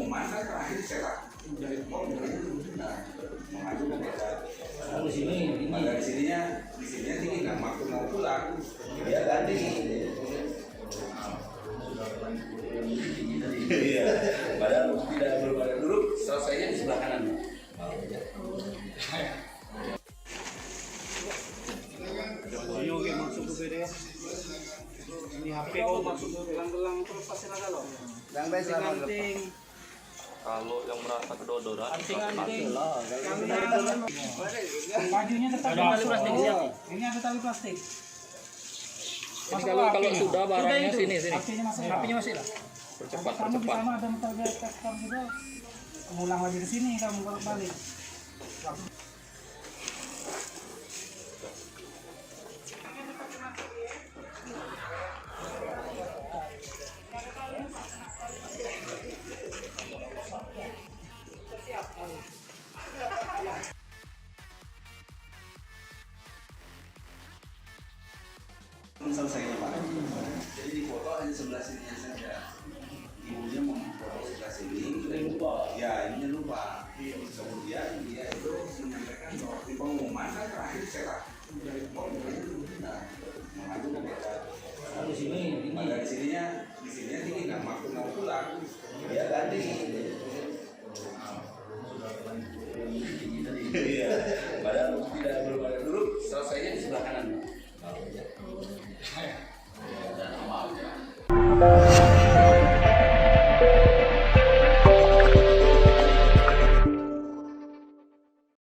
pengumuman kan terakhir saya dari mengajukan di sini pada di sininya tinggi kan waktu mau pulang dia ganti iya padahal tidak berbadan duduk selesainya di sebelah kanan. Oke, masuk ke BD. Ini HP kau masuk ke gelang-gelang terus pasti ada loh. Anting. Kalau yang merasa kedodoran, Anting. Bajunya tetap ada tali plastik. Ini ada tali plastik. kalau sudah barangnya sini. HP-nya masih lah. Percepat. Kamu di sana ada metal detektor juga. Ulang lagi ke sini kamu balik. Selesainya Pak. Jadi di foto hanya sebelah sininya saja. Ibunya mau foto sebelah sini, ya ininya lupa. Kemudian dia itu menyampaikan bahwa di pengumuman kan terakhir cerak.